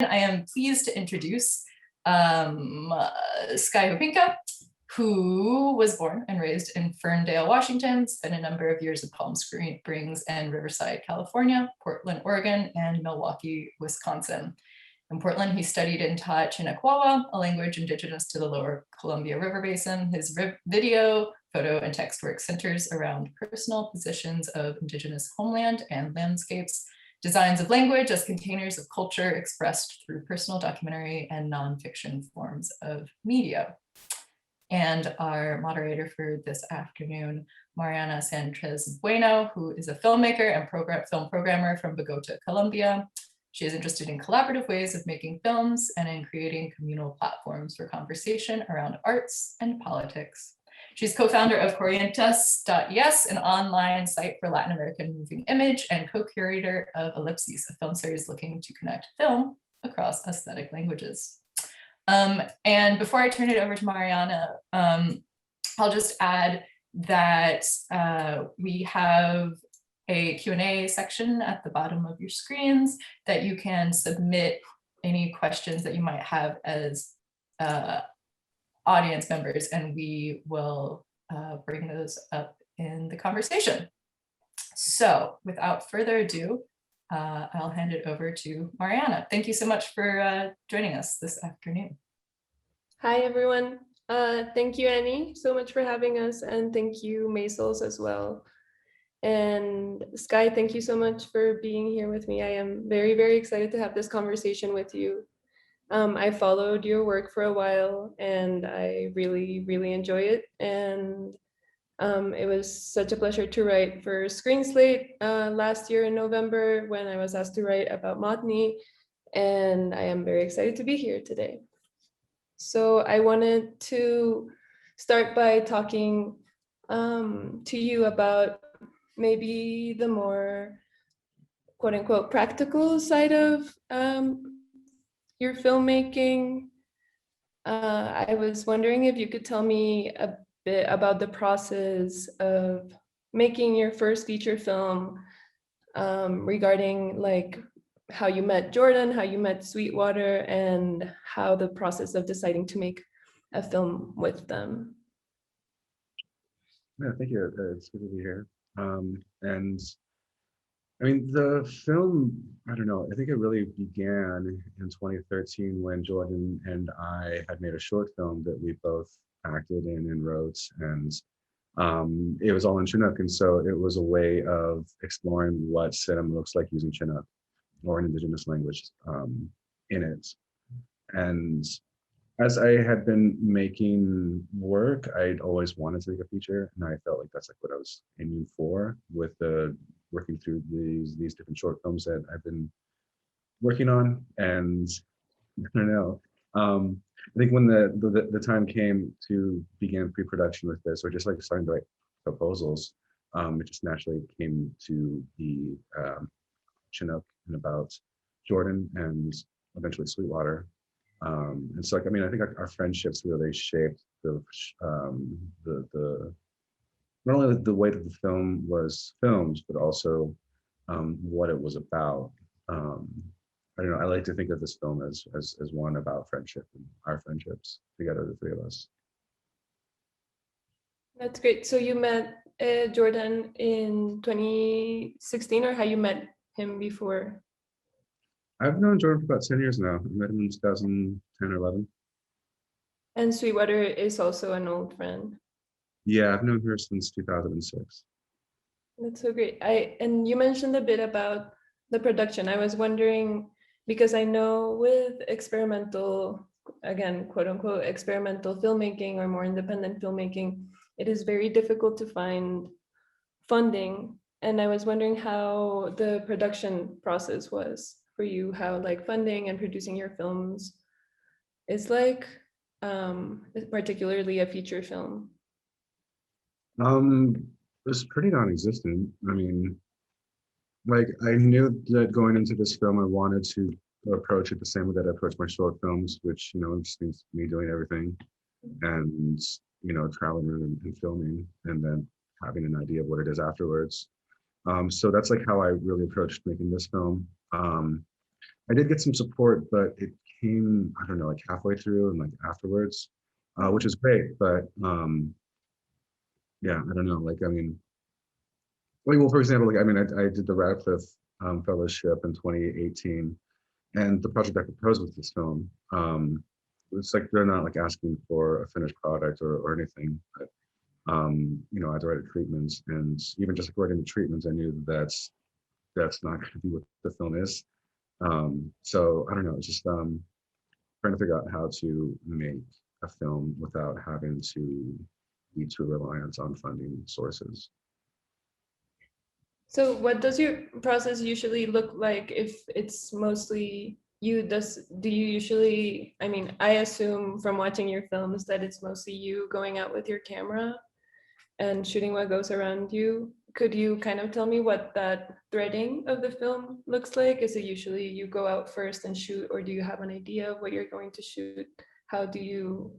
I am pleased to introduce Sky Hopinka, who was born and raised in Ferndale, Washington, spent a number of years in Palm Springs and Riverside, California, Portland, Oregon, and Milwaukee, Wisconsin. In Portland, he studied and taught Chinookan, a language indigenous to the lower Columbia River Basin. His video, photo, and text work centers around personal positions of indigenous homeland and landscapes, designs of language as containers of culture expressed through personal documentary and nonfiction forms of media. And our moderator for this afternoon, Mariana Sanchez Bueno, who is a filmmaker and film programmer from Bogota, Colombia. She is interested in collaborative ways of making films and in creating communal platforms for conversation around arts and politics. She's co-founder of Corrientes.es, an online site for Latin American moving image, and co-curator of Ellipses, a film series looking to connect film across aesthetic languages. And before I turn it over to Mariana, I'll just add that we have a Q&A section at the bottom of your screens that you can submit any questions that you might have as audience members, and we will bring those up in the conversation. So without further ado, I'll hand it over to Mariana. Thank you so much for joining us this afternoon. Hi, everyone. Thank you, Annie, so much for having us, and thank you, Maysles, as well. And Sky, thank you so much for being here with me. I am very, very excited to have this conversation with you. I followed your work for a while, and I really, really enjoy it. And it was such a pleasure to write for Screen Slate last year in November when I was asked to write about małni, and I am very excited to be here today. So I wanted to start by talking to you about maybe the more quote unquote practical side of your filmmaking. I was wondering if you could tell me a bit about the process of making your first feature film, regarding like how you met Jordan, how you met Sweetwater, and how the process of deciding to make a film with them. Yeah, thank you. It's good to be here. And I mean, the film, I don't know, I think it really began in 2013 when Jordan and I had made a short film that we both acted in and wrote, and it was all in Chinook. And so it was a way of exploring what cinema looks like using Chinook or an indigenous language in it. And as I had been making work, I'd always wanted to make a feature, and I felt like that's like what I was aiming for with the working through these different short films that I've been working on. And I don't know, I think when the time came to begin pre-production with this, or just like starting to write proposals, it just naturally came to the Chinook and about Jordan and eventually Sweetwater. And so, like, I mean, I think our friendships really shaped the not only the way that the film was filmed, but also what it was about. I don't know. I like to think of this film as one about friendship and our friendships together, the three of us. That's great. So you met Jordan in 2016, or how you met him before? I've known Jordan for about 10 years now. I met him in 2010 or 11. And Sweetwater is also an old friend. Yeah, I've known her since 2006. That's so great. And you mentioned a bit about the production. I was wondering, because I know with experimental, again, quote unquote, experimental filmmaking or more independent filmmaking, it is very difficult to find funding. And I was wondering how the production process was for you, how like funding and producing your films is like, particularly a feature film. It was pretty non-existent. I mean, like, I knew that going into this film, I wanted to approach it the same way that I approach my short films, which, you know, just means me doing everything and, you know, traveling around and filming, and then having an idea of what it is afterwards. So that's like how I really approached making this film. I did get some support, but it came, I don't know, like halfway through and like afterwards, which is great. But yeah, I don't know. Like, I mean, well, for example, like, I mean, I did the Radcliffe Fellowship in 2018, and the project I proposed with this film, it's like they're not like asking for a finished product or anything. But, you know, I had to write treatments, and even just like writing the treatments, I knew that's not going to be what the film is. So I don't know, it's just trying to figure out how to make a film without having to be too reliant on funding sources. So what does your process usually look like if it's mostly you? Do you usually, I mean, I assume from watching your films that it's mostly you going out with your camera and shooting what goes around you. Could you kind of tell me what that threading of the film looks like? Is it usually you go out first and shoot, or do you have an idea of what you're going to shoot? How do you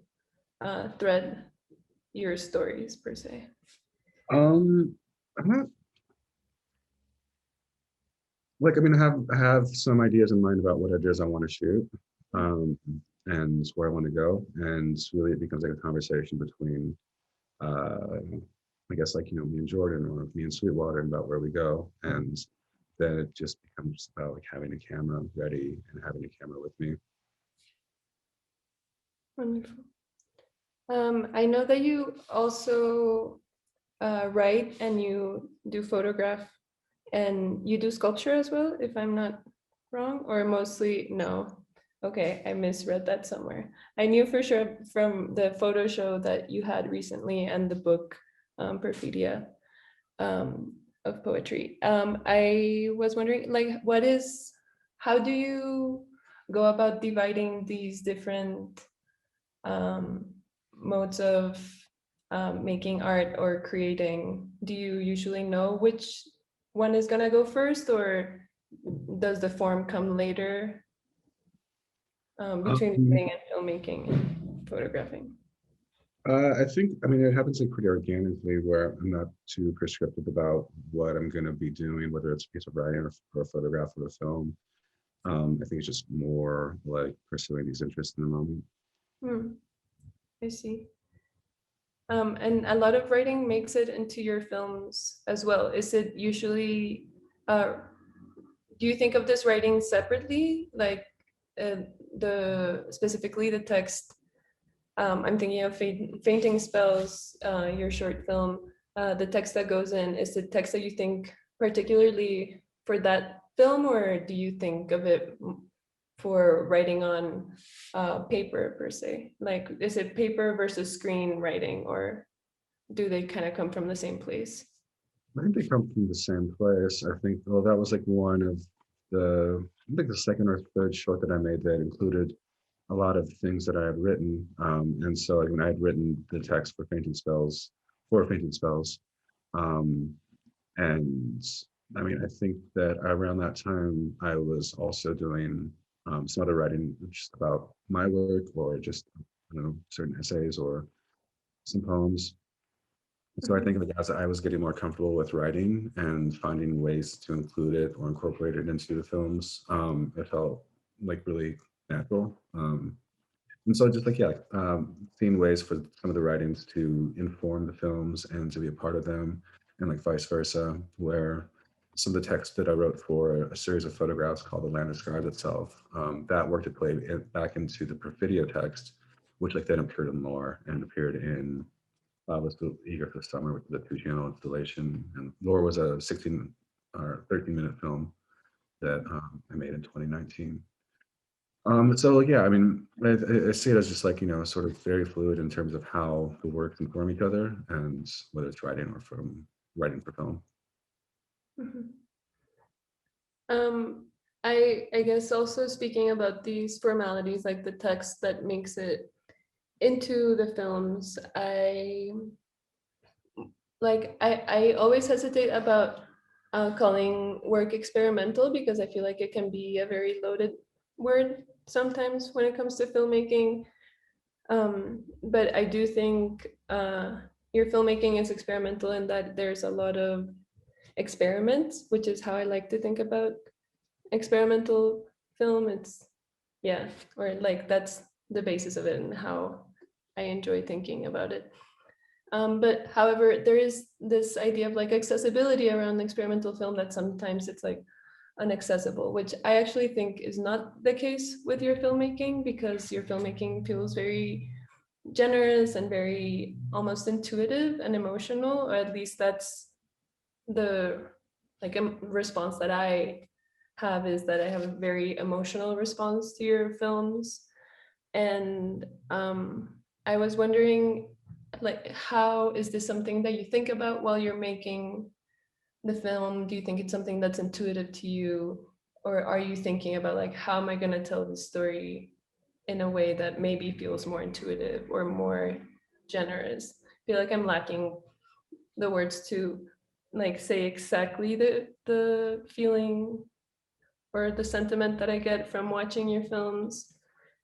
thread your stories per se? I'm not like, I mean, I have some ideas in mind about what it is I want to shoot, um, and where I want to go, and really it becomes like a conversation between, I guess, like, you know, me and Jordan or me and Sweetwater about where we go, and then it just becomes about like having a camera ready and having a camera with me. Wonderful. I know that you also write and you do photograph and you do sculpture as well, if I'm not wrong, or mostly no. Okay, I misread that somewhere. I knew for sure from the photo show that you had recently and the book Perfidia of poetry. I was wondering, like, how do you go about dividing these different modes of making art or creating? Do you usually know which one is gonna go first, or does the form come later between Um, writing and filmmaking and photographing? I think, I mean, it happens like pretty organically where I'm not too prescriptive about what I'm going to be doing, whether it's a piece of writing or a photograph or a film. I think it's just more like pursuing these interests in the moment. I see. And a lot of writing makes it into your films as well. Is it usually, do you think of this writing separately, like specifically the text? I'm thinking of Fainting Spells, your short film. The text that goes in is the text that you think particularly for that film, or do you think of it for writing on paper per se? Like, is it paper versus screen writing, or do they kind of come from the same place? I think they come from the same place. I think, well, that was like one of I think the second or third short that I made that included a lot of things that I had written. And so like when I had written the text for Fainting Spells. And I mean, I think that around that time I was also doing some other writing just about my work or just, I don't know, certain essays or some poems. So I think like as I was getting more comfortable with writing and finding ways to include it or incorporate it into the films, it felt like really natural. And so just like, yeah, seeing ways for some of the writings to inform the films and to be a part of them, and like vice versa, where some of the text that I wrote for a series of photographs called The Land Describes Itself, that worked its way back into the Perfidia text, which like then appeared in Lore and appeared in was Eager for Summer, which is a 2-channel installation. And Lore was a 16 or 13-minute film that I made in 2019. So yeah, I mean, I see it as just like, you know, sort of very fluid in terms of how the works inform each other and whether it's writing or from writing for film. Mhm. I guess also speaking about these formalities, like the text that makes it into the films, I always hesitate about calling work experimental because I feel like it can be a very loaded word sometimes when it comes to filmmaking. But I do think your filmmaking is experimental in that there's a lot of experiments, which is how I like to think about experimental film. It's, yeah, or like that's the basis of it and how I enjoy thinking about it. But however, there is this idea of like accessibility around experimental film that sometimes it's like inaccessible, which I actually think is not the case with your filmmaking, because your filmmaking feels very generous and very almost intuitive and emotional, or at least that's the like response that I have, is that I have a very emotional response to your films. And I was wondering, like, how is this something that you think about while you're making the film? Do you think it's something that's intuitive to you, or are you thinking about like, how am I going to tell this story in a way that maybe feels more intuitive or more generous? I feel like I'm lacking the words to like say exactly the feeling or the sentiment that I get from watching your films.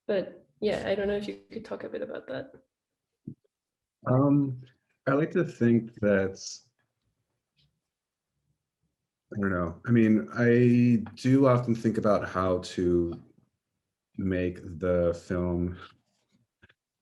But yeah, I don't know if you could talk a bit about that. I like to think that, I don't know. I mean, I do often think about how to make the film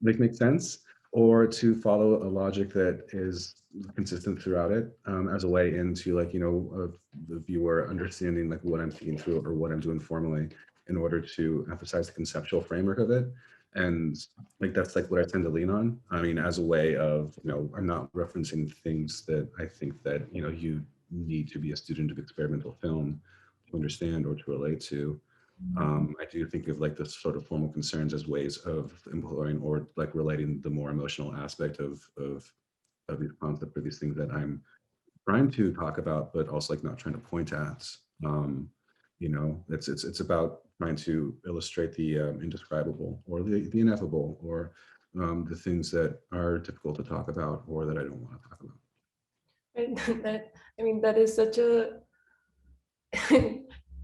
make sense, or to follow a logic that is consistent throughout it, as a way into, like, the viewer understanding like what I'm thinking through or what I'm doing formally, in order to emphasize the conceptual framework of it. And like that's like what I tend to lean on. I mean, as a way of, I'm not referencing things that I think that you need to be a student of experimental film to understand or to relate to. I do think of like the sort of formal concerns as ways of employing or like relating the more emotional aspect of these concepts or these things that I'm trying to talk about, but also like not trying to point at. It's about trying to illustrate the indescribable, or the ineffable, or the things that are difficult to talk about or that I don't want to talk about. Right? That is such a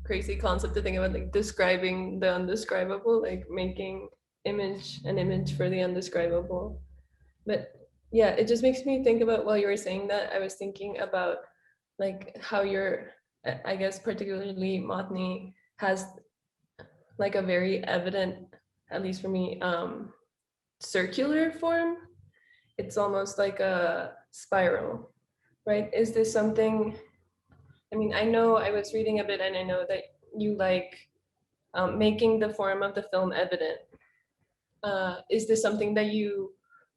crazy concept to think about, like describing the undescribable, like making an image for the undescribable. But yeah, it just makes me think about, while you were saying that, I was thinking about like how your, I guess particularly Motney, has like a very evident, at least for me, circular form. It's almost like a spiral, right? Is this something, I know I was reading a bit and I know that you like making the form of the film evident. Is this something that you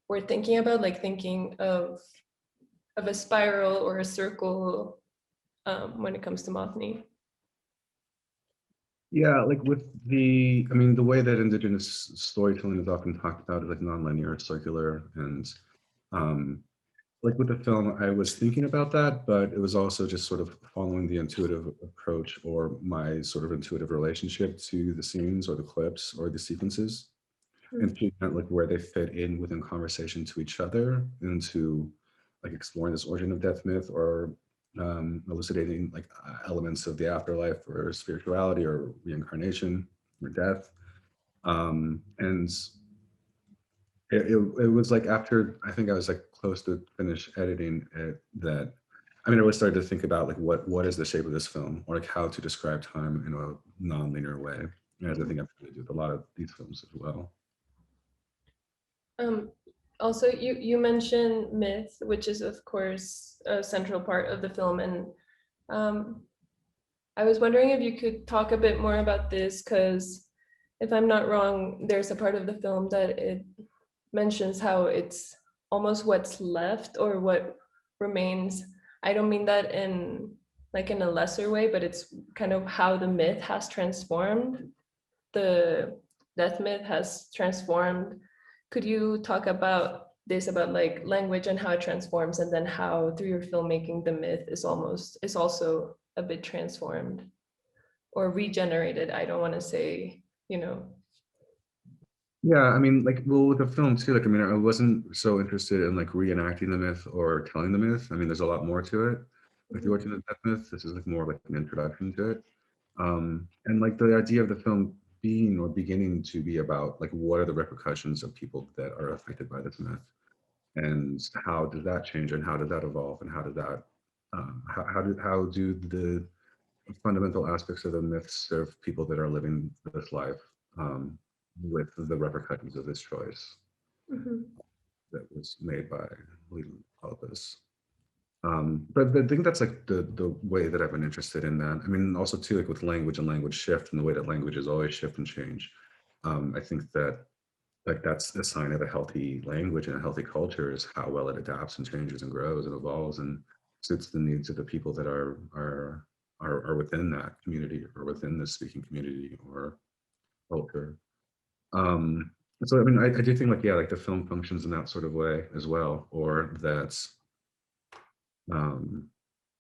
were thinking about, like thinking of a spiral or a circle when it comes to Mothni? Yeah, like with the way that indigenous storytelling is often talked about is like nonlinear, circular, and like with the film, I was thinking about that, but it was also just sort of following the intuitive approach, or my sort of intuitive relationship to the scenes or the clips or the sequences, and figuring out like where they fit in within conversation to each other, into like exploring this origin of death myth, or elucidating like elements of the afterlife or spirituality or reincarnation or death. And it was like, after I think I was like close to finish editing it, that I really started to think about like what is the shape of this film, or like how to describe time in a non-linear way, as I think I'm trying to do with a lot of these films as well. Also, you mentioned myth, which is of course a central part of the film, and I was wondering if you could talk a bit more about this, because if I'm not wrong, there's a part of the film that it mentions how it's almost what's left or what remains. I don't mean that in a lesser way, but it's kind of how the myth has transformed. The death myth has transformed. Could you talk about this, about like language and how it transforms, and then how through your filmmaking the myth is also a bit transformed or regenerated? I don't want to say, Yeah, well, with the film too, I wasn't so interested in like reenacting the myth or telling the myth. There's a lot more to it. Like the origin of the death myth, this is like more like an introduction to it. And like the idea of the film being, or beginning to be, about like what are the repercussions of people that are affected by this myth, and how does that change, and how does that evolve, and how does that how do the fundamental aspects of the myths of people that are living this life with the repercussions of this choice Mhm. that was made by leading Elvis. But I think that's like the way that I've been interested in that. I mean, also too, like with language and language shift and the way that languages always shift and change. I think that like that's a sign of a healthy language and a healthy culture is how well it adapts and changes and grows and evolves and suits the needs of the people that are within that community or within the speaking community or culture. Um, so I mean, I do think like yeah, like the film functions in that sort of way as well, or that um,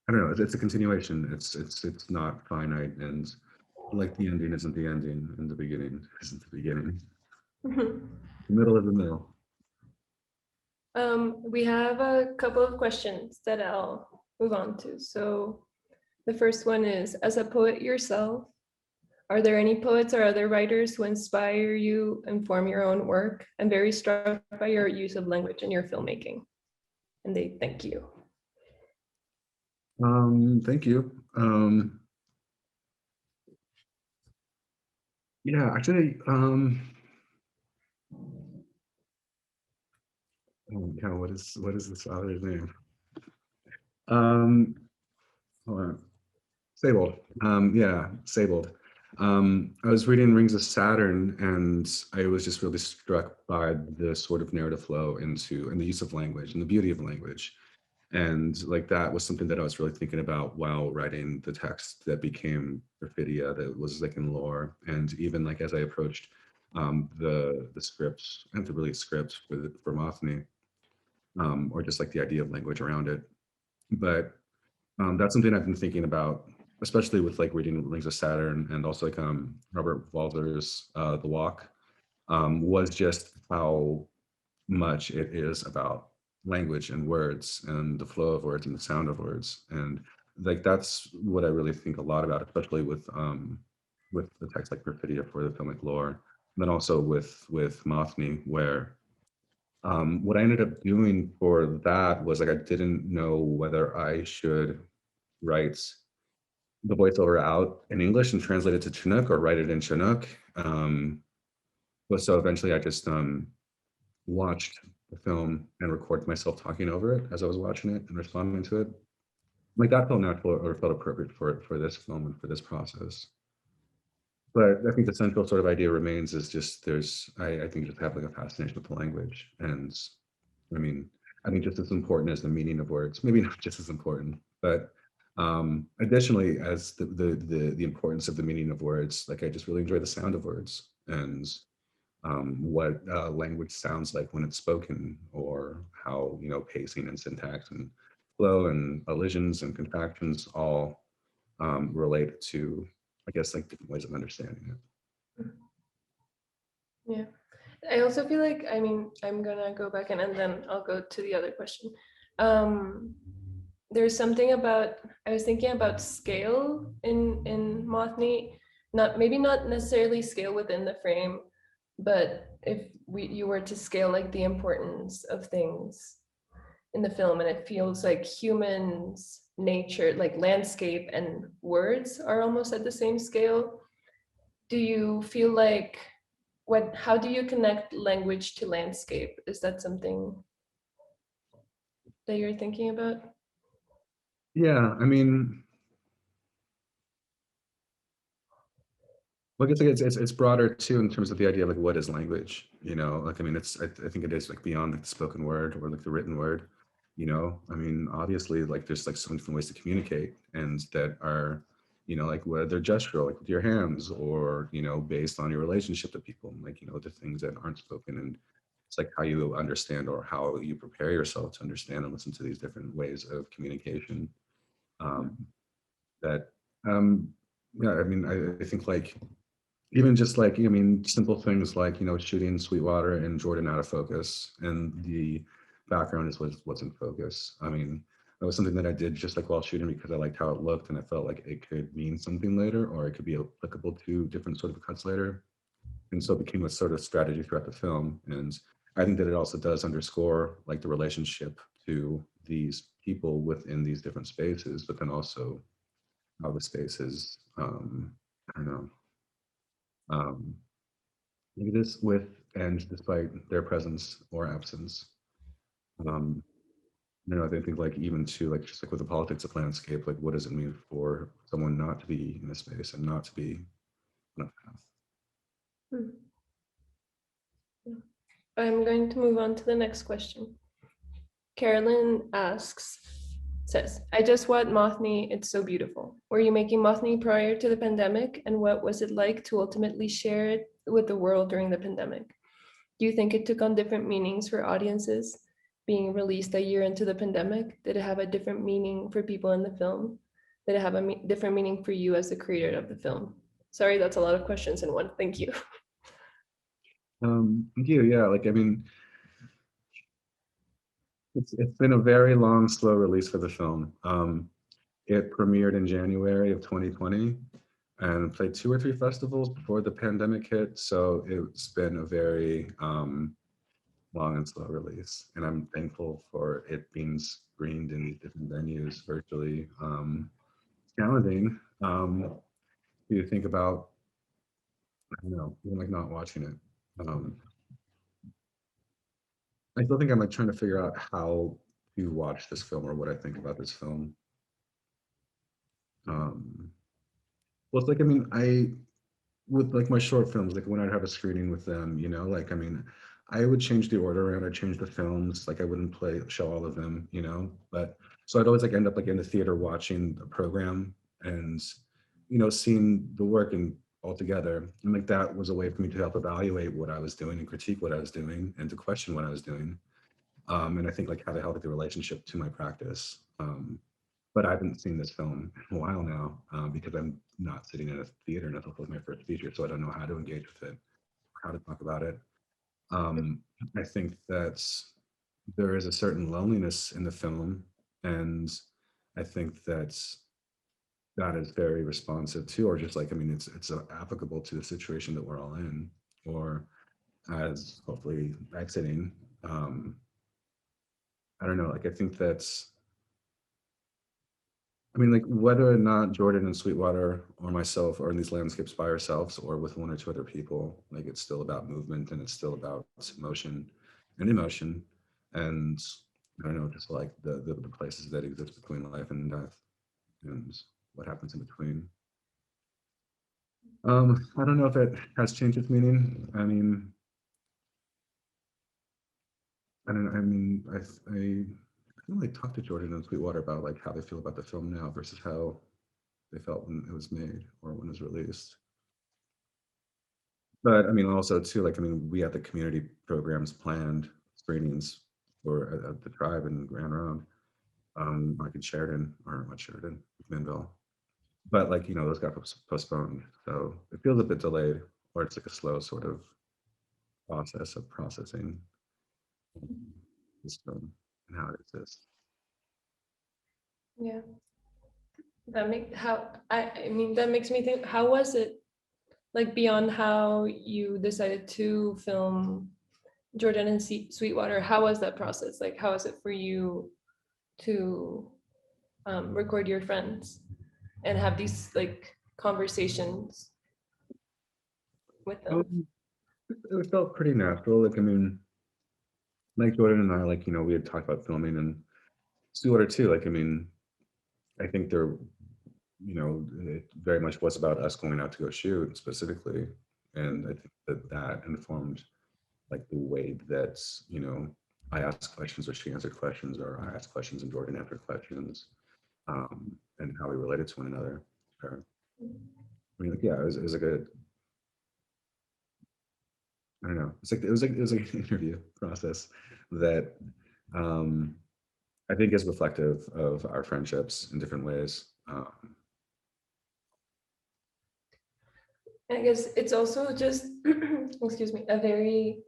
I don't know, it's a continuation. It's not finite and like the ending isn't the ending and the beginning isn't the beginning. Mhm. The middle is the middle. We have a couple of questions that I'll move on to. So the first one is, as a poet yourself, are there any poets or other writers who inspire you, inform your own work? I'm very struck by your use of language in your filmmaking. And they thank you. Thank you. Yeah, actually, oh my God, what is this author's name? Um, hold on. Sabled. Yeah, Sabled. I was reading Rings of Saturn, and I was just really struck by the sort of narrative flow into and the use of language and the beauty of language. And like that was something that I was really thinking about while writing the text that became Graffitia, that was like in lore. And even like as I approached the scripts and the release script for Mothni, or just like the idea of language around it. But that's something I've been thinking about, especially with like reading Rings of Saturn and also like Robert Walter's The Walk, was just how much it is about language and words and the flow of words and the sound of words. And like that's what I really think a lot about, especially with the text like Perfidia for the filmic lore. And then also with Mothni, where what I ended up doing for that was like I didn't know whether I should write the voiceover out in English and translate it to Chinook or write it in Chinook. But so eventually I just watched the film and recorded myself talking over it as I was watching it and responding to it. Like that felt natural or felt appropriate for this film and for this process. But I think the central sort of idea remains is just I think just have like a fascination with the language. And I mean, I think just as important as the meaning of words, maybe not just as important, but additionally as the importance of the meaning of words, like I just really enjoy the sound of words and what language sounds like when it's spoken, or how pacing and syntax and flow and elisions and contractions all relate to, I guess, like different ways of understanding it. Yeah. I also feel like, I mean, I'm gonna go back and then I'll go to the other question. There's something about, I was thinking about scale in Mothni, maybe not necessarily scale within the frame, but if you were to scale like the importance of things in the film, and it feels like humans, nature, like landscape and words are almost at the same scale. Do you feel like how do you connect language to landscape? Is that something that you're thinking about? Yeah, I mean, well, I guess like it's broader too in terms of the idea of like what is language, like I mean I think it is like beyond like the spoken word or like the written word, I mean obviously like there's like so many different ways to communicate and that are like whether they're gestural like with your hands or based on your relationship to people, like the things that aren't spoken, and it's like how you understand or how you prepare yourself to understand and listen to these different ways of communication. That yeah, I mean I think like even just like, I mean, simple things like, shooting Sweetwater and Jordan out of focus and the background is what's in focus. I mean, that was something that I did just like while shooting because I liked how it looked and I felt like it could mean something later or it could be applicable to different sort of cuts later. And so it became a sort of strategy throughout the film. And I think that it also does underscore like the relationship to these people within these different spaces, but then also how the space is, I don't know, like this with and despite their presence or absence. Um, I think like even to like just like with the politics of landscape, like what does it mean for someone not to be in a space and not to be on a path? Hmm. Yeah. I'm going to move on to the next question. Carolyn says, I just watched Mothni, it's so beautiful. Were you making Mothni prior to the pandemic? And what was it like to ultimately share it with the world during the pandemic? Do you think it took on different meanings for audiences being released a year into the pandemic? Did it have a different meaning for people in the film? Did it have a different meaning for you as the creator of the film? Sorry, that's a lot of questions in one. Thank you. Thank you. Yeah, like I mean, it's been a very long, slow release for the film. It premiered in January of 2020 and played 2 or 3 festivals before the pandemic hit. So it's been a very long and slow release. And I'm thankful for it being screened in these different venues virtually. It's challenging. You think about, I don't know, even like not watching it. I still think I'm like trying to figure out how to watch this film or what I think about this film. Well, it's like, I mean, with like my short films, like when I'd have a screening with them, like, I mean, I would change the order around, I'd change the films, like I wouldn't show all of them, but so I'd always like end up like in the theater watching the program and, seeing the work and all together. And like that was a way for me to help evaluate what I was doing and critique what I was doing and to question what I was doing. And I think like have a healthy relationship to my practice. But I haven't seen this film in a while now because I'm not sitting in a theater and it was my first feature, so I don't know how to engage with it, how to talk about it. I think that there is a certain loneliness in the film, and I think that that is very responsive to, or just like, I mean, it's applicable to the situation that we're all in, or as hopefully exiting. I don't know, like I think that's, I mean, like whether or not Jordan and Sweetwater or myself are in these landscapes by ourselves or with 1 or 2 other people, like it's still about movement and it's still about motion and emotion. And I don't know, just like the places that exist between life and death and what happens in between. I don't know if it has changed its meaning. I mean, I kind of like talked to Jordan and Sweetwater about like how they feel about the film now versus how they felt when it was made or when it was released. But I mean, also too, like, I mean, we had the community programs planned screenings for at the tribe in Grand Round, like in Sheridan, or not Sheridan, McMinnville. But like, those got postponed. So it feels a bit delayed, or it's like a slow sort of process of processing this film and how it exists. Yeah, I mean that makes me think, how was it like beyond how you decided to film Jordan and Sweetwater? How was that process? Like, how was it for you to record your friends and have these like conversations with them? It felt pretty natural. Like, I mean, like Jordan and I, like, we had talked about filming and Stillwater too. Like, I mean, I think it very much was about us going out to go shoot specifically. And I think that informed like the way that, I asked questions or she answered questions or I asked questions and Jordan answered questions, and how we related to one another. Sure. I mean, like, yeah, it was a good, I don't know. It was like an interview process that I think is reflective of our friendships in different ways. I guess it's also just excuse me, a very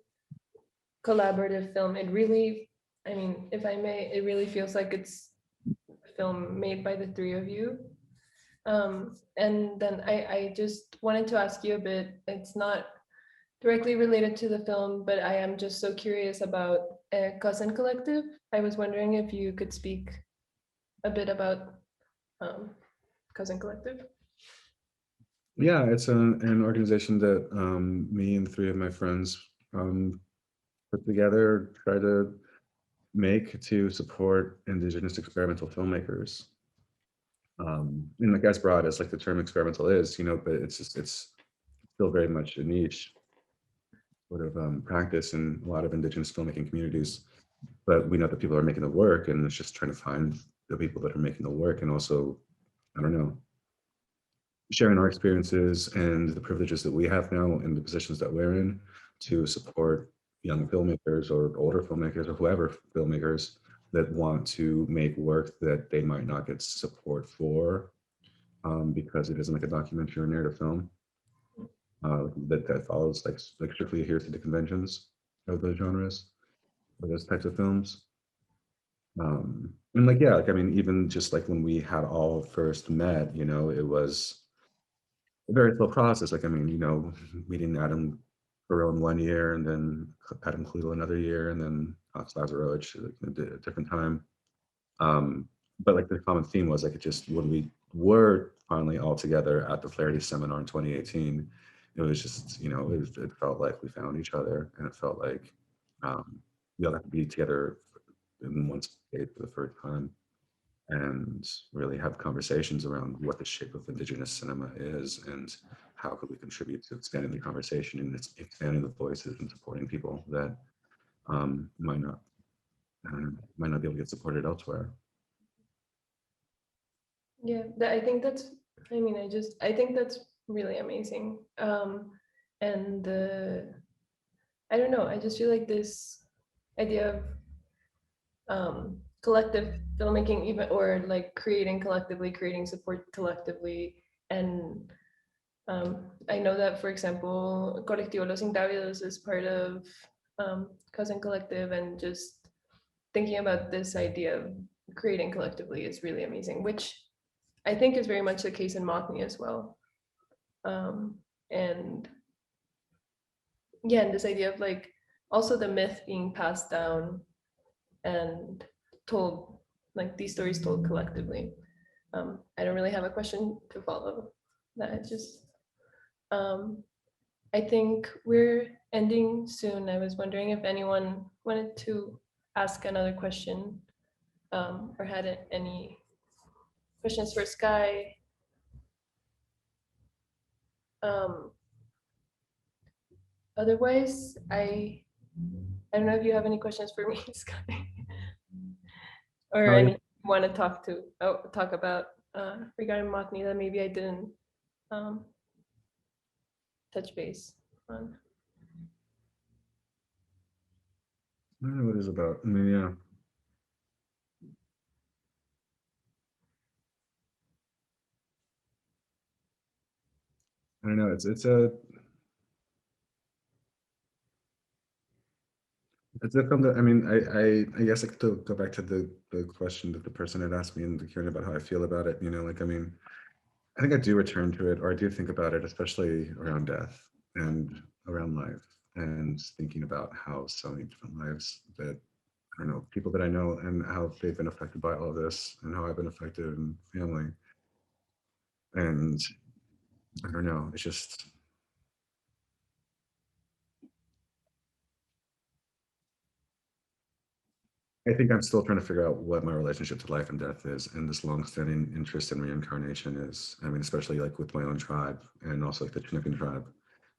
collaborative film. It really, I mean, if I may, it really feels like it's a film made by the 3 of you. And then I just wanted to ask you a bit, it's not directly related to the film, but I am just so curious about Cousin Collective. I was wondering if you could speak a bit about Cousin Collective? Yeah, it's an organization that me and three of my friends put together, try to make to support Indigenous experimental filmmakers. And like as broad as like the term experimental is, but it's still very much a niche sort of practice in a lot of Indigenous filmmaking communities. But we know that people are making the work, and it's just trying to find the people that are making the work, and also, I don't know, sharing our experiences and the privileges that we have now and the positions that we're in to support young filmmakers or older filmmakers or whoever filmmakers that want to make work that they might not get support for because it isn't like a documentary or narrative film that follows like strictly adheres to the conventions of those genres or those types of films. And like, yeah, like, I mean, even just like when we had all first met, it was a very slow process. Like, I mean, meeting Adam Caron 1 year and then Adam Kalil another year and then Alex Lazarovich like, a different time. But like the common theme was like it just when we were finally all together at the Flaherty seminar in 2018, it was just, it felt like we found each other, and it felt like we all got to be together in one space for the first time and really have conversations around what the shape of Indigenous cinema is and how could we contribute to expanding the conversation and expanding the voices and supporting people that might not be able to get supported elsewhere. Yeah, I think that's, I think that's really amazing. And I don't know, I just feel like this idea of collective filmmaking, even, or like creating collectively, creating support collectively. And I know that, for example, Colectivo Los Intávidos is part of Cousin Collective, and just thinking about this idea of creating collectively is really amazing, which I think is very much the case in małni as well. And yeah, and this idea of like also the myth being passed down and told, like these stories told collectively. I don't really have a question to follow that. Just I think we're ending soon. I was wondering if anyone wanted to ask another question or had any questions for Sky. Otherwise, I don't know if you have any questions for me, Sky, or anything you want to talk about regarding małni that maybe I didn't touch base on. I don't know what it's about. I mean, yeah. I don't know. It's a film that, I mean, I guess I could go back to the question that the person had asked me in the Q&A about how I feel about it. Like, I mean, I think I do return to it, or I do think about it, especially around death and around life, and thinking about how so many different lives that, I don't know, people that I know and how they've been affected by all of this and how I've been affected in family. And I don't know, it's just, I think I'm still trying to figure out what my relationship to life and death is, and this longstanding interest in reincarnation is. I mean, especially like with my own tribe and also like the Chinookan tribe,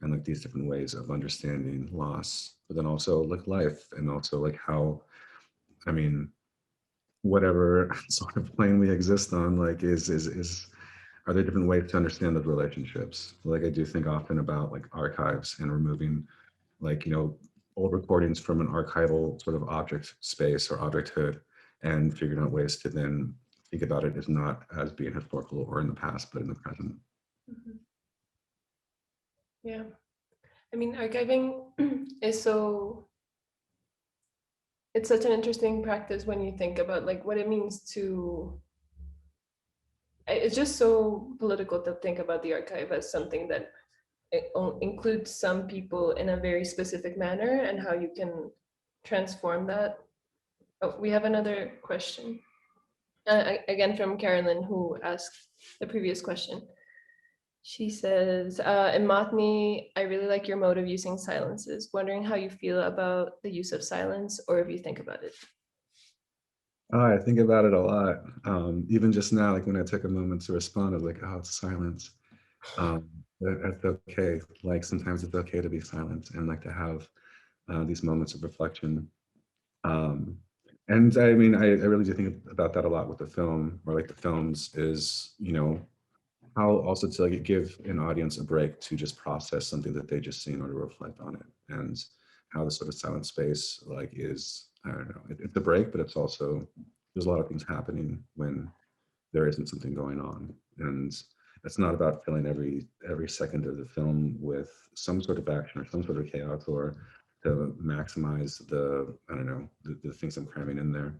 and like these different ways of understanding loss, but then also like life, and also like how, I mean, whatever sort of plane we exist on, like is are there different ways to understand those relationships? Like I do think often about like archives and removing like, old recordings from an archival sort of object space or objecthood, and figuring out ways to then think about it as not as being historical or in the past, but in the present. Mm-hmm. Yeah, I mean, archiving is it's such an interesting practice when you think about like what it means to, it's just so political to think about the archive as something that it includes some people in a very specific manner, and how you can transform that. Oh, we have another question. Again from Carolyn, who asked the previous question. She says, in Małni, I really like your mode of using silences. Wondering how you feel about the use of silence, or if you think about it. Oh, I think about it a lot. Even just now, like when I took a moment to respond, I was like, oh, it's silence. That's okay. Like sometimes it's okay to be silent and like to have these moments of reflection. And I mean, I really do think about that a lot with the film, or like the films is, you know, how also to like give an audience a break to just process something that they just seen or to reflect on it, and how the sort of silent space like is, I don't know, it's a break, but it's also, there's a lot of things happening when there isn't something going on, and it's not about filling every second of the film with some sort of action or some sort of chaos, or to maximize the, I don't know, the things I'm cramming in there.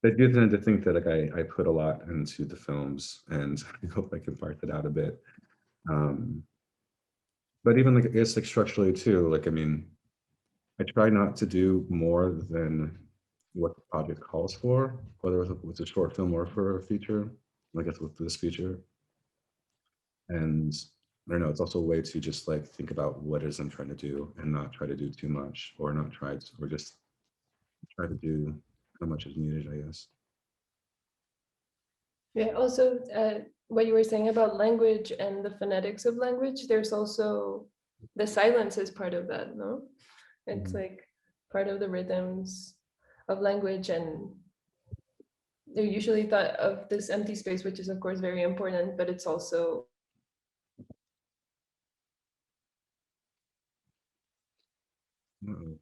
I do tend to think that like I put a lot into the films, and I hope I can part that out a bit. Um, but even like it's like structurally too, like I mean, I try not to do more than what the project calls for, whether it's a short film or for a feature. I guess with this feature, and I don't know, it's also a way to just like think about what it is I'm trying to do and not try to do too much, or not try to, or just try to do how much is needed, I guess. Yeah, also what you were saying about language and the phonetics of language, there's also the silence is part of that, no? It's like part of the rhythms of language, and they're usually thought of this empty space, which is of course very important, but it's also Uh-oh.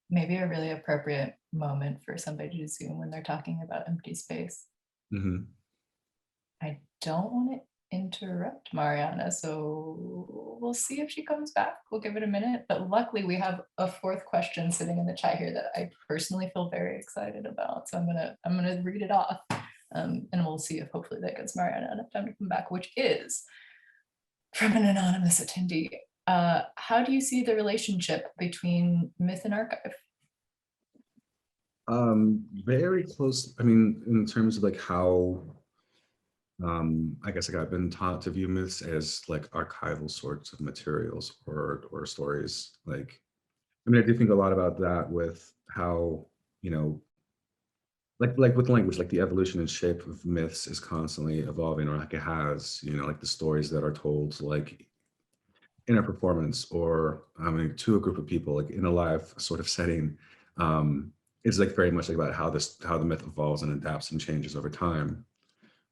Maybe a really appropriate moment for somebody to zoom when they're talking about empty space. Mhm. I don't want to interrupt Mariana, so we'll see if she comes back. We'll give it a minute. But luckily, we have a fourth question sitting in the chat here that I personally feel very excited about. So I'm gonna read it off, and we'll see if hopefully that gives Mariana enough time to come back, which is from an anonymous attendee. How do you see the relationship between myth and archive? Very close. I mean, in terms of like how, I guess like I've been taught to view myths as like archival sorts of materials or stories. Like, I mean, I do think a lot about that with how, you know, like with language, like the evolution and shape of myths is constantly evolving, or like it has, you know, like the stories that are told like in a performance, or I mean to a group of people, like in a live sort of setting, is like very much like about how the myth evolves and adapts and changes over time,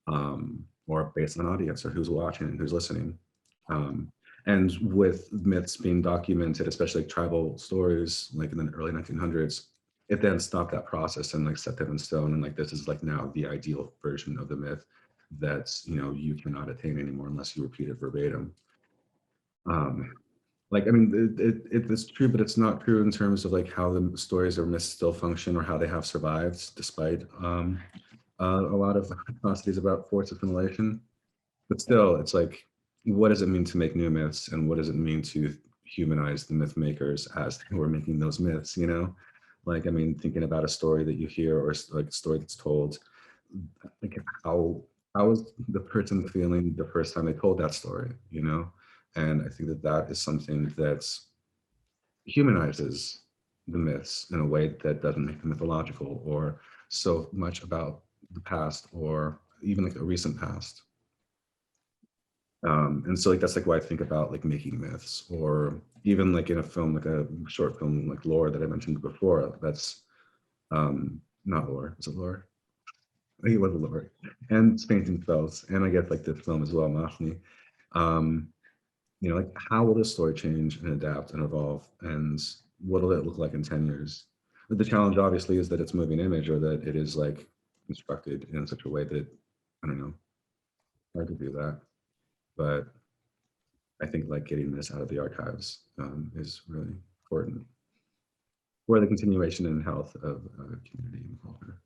or based on audience or who's watching and who's listening. Um, and with myths being documented, especially like tribal stories, like in the early 1900s, it then stopped that process and like set that in stone. And like this is like now the ideal version of the myth that's, you know, you cannot attain anymore unless you repeat it verbatim. Um, like, I mean, it's true, but it's not true in terms of like how the stories or myths still function, or how they have survived despite a lot of atrocities about forced assimilation. But still, it's like, what does it mean to make new myths, and what does it mean to humanize the myth makers as they were making those myths? You know, like I mean, thinking about a story that you hear, or like a story that's told, like how was the person feeling the first time they told that story? You know, and I think that that is something that's humanizes the myths in a way that doesn't make them mythological or so much about the past, or even like a recent past. And so like that's like why I think about like making myths, or even like in a film, like a short film like Lore that I mentioned before. That's not Lore, is it Lore? I think it was Lore. And Painting Spells, and I guess like this film as well, Małni. Um, you know, like how will this story change and adapt and evolve, and what will it look like in 10 years? The challenge obviously is that it's moving image, or that it is like constructed in such a way that, I don't know, hard to do that. But I think like getting this out of the archives is really important for the continuation and health of community and culture.